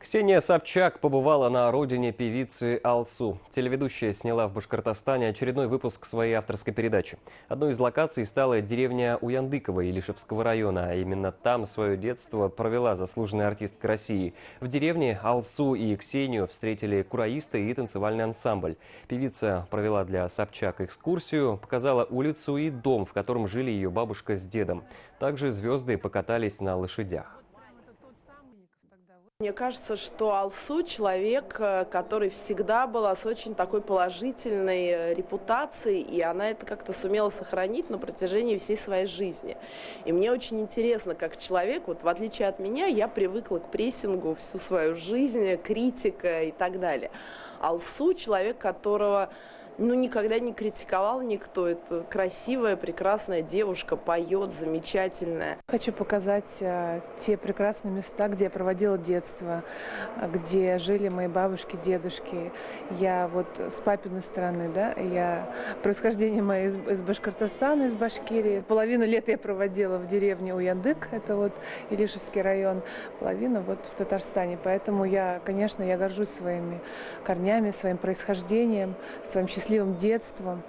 Ксения Собчак побывала на родине певицы Алсу. Телеведущая сняла в Башкортостане очередной выпуск своей авторской передачи. Одной из локаций стала деревня Уяндыково Илишевского района. А именно там свое детство провела заслуженная артистка России. В деревне Алсу и Ксению встретили кураисты и танцевальный ансамбль. Певица провела для Собчак экскурсию, показала улицу и дом, в котором жили ее бабушка с дедом. Также звезды покатались на лошадях. Мне кажется, что Алсу человек, который всегда была с очень такой положительной репутацией, и она это как-то сумела сохранить на протяжении всей своей жизни. И мне очень интересно, как человек, вот в отличие от меня, я привыкла к прессингу всю свою жизнь, критика и так далее. Алсу человек, которого никогда не критиковал никто. Это красивая, прекрасная девушка, поет, замечательная. Хочу показать те прекрасные места, где я проводила детство, где жили мои бабушки, дедушки. Я вот с папиной стороны, происхождение мое из Башкортостана, из Башкирии. Половину лет я проводила в деревне Уяндык, это вот Илишевский район, половину вот в Татарстане. Поэтому я горжусь своими корнями, своим происхождением, своим счастливым детством.